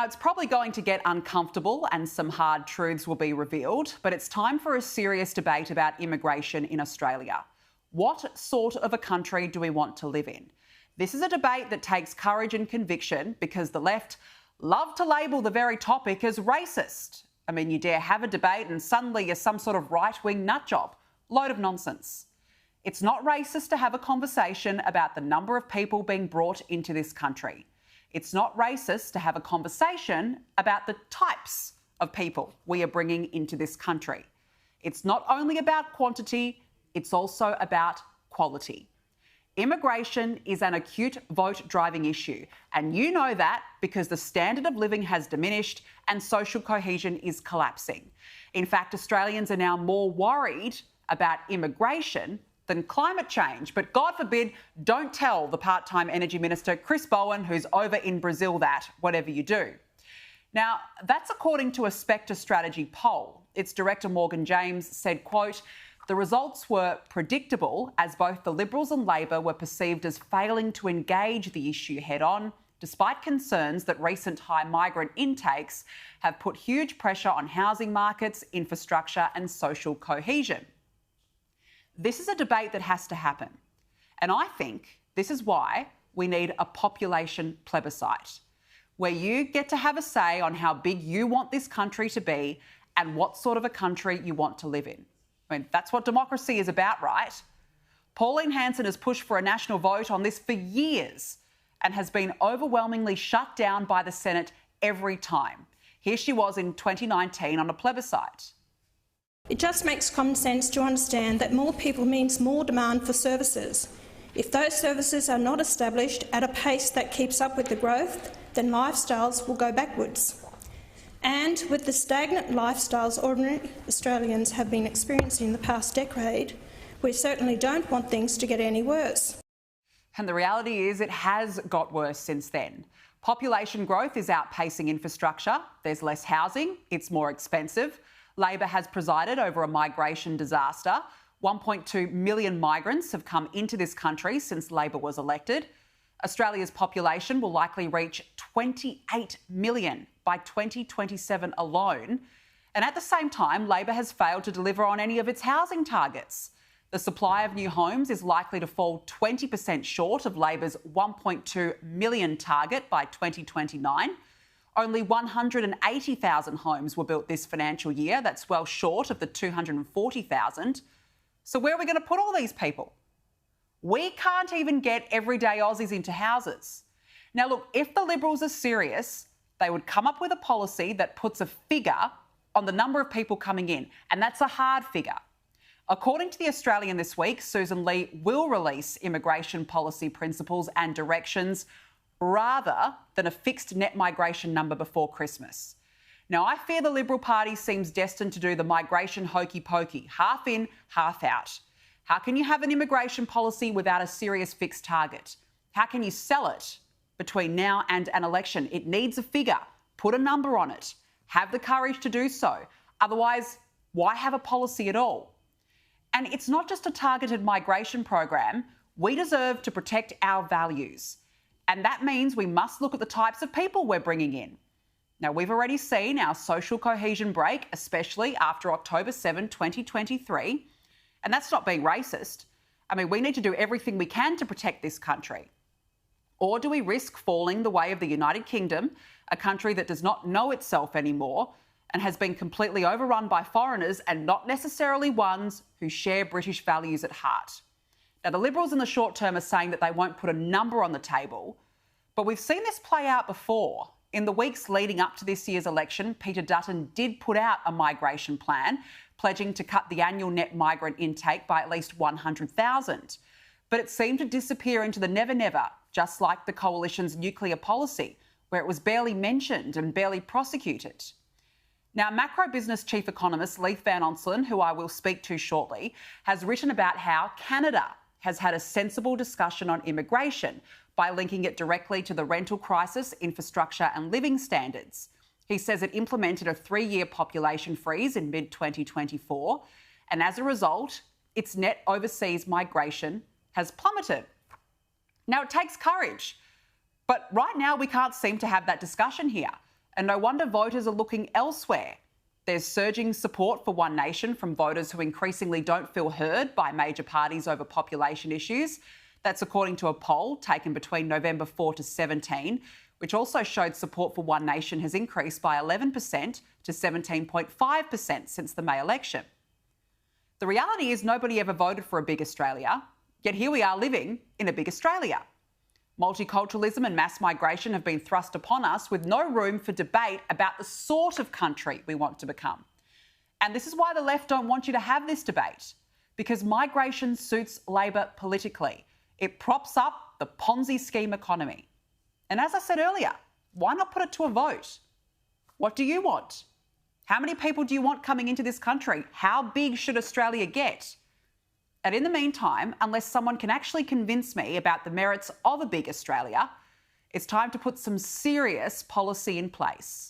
it's probably going to get uncomfortable and some hard truths will be revealed, but it's time for a serious debate about immigration in Australia. What sort of a country do we want to live in? This is a debate that takes courage and conviction because the left love to label the very topic as racist. I mean, you dare have a debate and suddenly you're some sort of right-wing nutjob. Load of nonsense. It's not racist to have a conversation about the number of people being brought into this country. It's not racist to have a conversation about the types of people we are bringing into this country. It's not only about quantity, it's also about quality. Immigration is an acute vote-driving issue, and you know that because the standard of living has diminished and social cohesion is collapsing. In fact, Australians are now more worried about immigration than climate change. But God forbid, don't tell the part-time Energy Minister, Chris Bowen, who's over in Brazil, that, whatever you do. Now, that's according to a Spectre Strategy poll. Its director, Morgan James, said, quote, "The results were predictable as both the Liberals and Labor were perceived as failing to engage the issue head-on, despite concerns that recent high migrant intakes have put huge pressure on housing markets, infrastructure and social cohesion." This is a debate that has to happen. And I think this is why we need a population plebiscite, where you get to have a say on how big you want this country to be and what sort of a country you want to live in. I mean, that's what democracy is about, right? Pauline Hanson has pushed for a national vote on this for years and has been overwhelmingly shut down by the Senate every time. Here she was in 2019 on a plebiscite. It just makes common sense to understand that more people means more demand for services. If those services are not established at a pace that keeps up with the growth, then lifestyles will go backwards. And with the stagnant lifestyles ordinary Australians have been experiencing in the past decade, we certainly don't want things to get any worse. And the reality is it has got worse since then. Population growth is outpacing infrastructure. There's less housing. It's more expensive. Labor has presided over a migration disaster. 1.2 million migrants have come into this country since Labor was elected. Australia's population will likely reach 28 million by 2027 alone. And at the same time, Labor has failed to deliver on any of its housing targets. The supply of new homes is likely to fall 20% short of Labor's 1.2 million target by 2029. Only 180,000 homes were built this financial year. That's well short of the 240,000. So where are we going to put all these people? We can't even get everyday Aussies into houses. Now, look, if the Liberals are serious, they would come up with a policy that puts a figure on the number of people coming in, and that's a hard figure. According to The Australian this week, Susan Lee will release immigration policy principles and directions rather than a fixed net migration number before Christmas. Now, I fear the Liberal Party seems destined to do the migration hokey pokey, half in, half out. How can you have an immigration policy without a serious fixed target? How can you sell it between now and an election? It needs a figure. Put a number on it. Have the courage to do so. Otherwise, why have a policy at all? And it's not just a targeted migration program. We deserve to protect our values. And that means we must look at the types of people we're bringing in. Now, we've already seen our social cohesion break, especially after October 7, 2023. And that's not being racist. I mean, we need to do everything we can to protect this country. Or do we risk falling the way of the United Kingdom, a country that does not know itself anymore and has been completely overrun by foreigners and not necessarily ones who share British values at heart? Now, the Liberals in the short term are saying that they won't put a number on the table, but we've seen this play out before. In the weeks leading up to this year's election, Peter Dutton did put out a migration plan, pledging to cut the annual net migrant intake by at least 100,000. But it seemed to disappear into the never-never, just like the Coalition's nuclear policy, where it was barely mentioned and barely prosecuted. Now, macro business chief economist Leith Van Onselen, who I will speak to shortly, has written about how Canada has had a sensible discussion on immigration by linking it directly to the rental crisis, infrastructure and living standards. He says it implemented a 3-year population freeze in mid-2024, and as a result, its net overseas migration has plummeted. Now, it takes courage, but right now we can't seem to have that discussion here. And no wonder voters are looking elsewhere. There's surging support for One Nation from voters who increasingly don't feel heard by major parties over population issues. That's according to a poll taken between November 4 to 17, which also showed support for One Nation has increased by 11% to 17.5% since the May election. The reality is nobody ever voted for a big Australia, yet here we are living in a big Australia. Multiculturalism and mass migration have been thrust upon us with no room for debate about the sort of country we want to become. And this is why the left don't want you to have this debate, because migration suits Labor politically. It props up the Ponzi scheme economy. And as I said earlier, why not put it to a vote? What do you want? How many people do you want coming into this country? How big should Australia get? And in the meantime, unless someone can actually convince me about the merits of a big Australia, it's time to put some serious policy in place.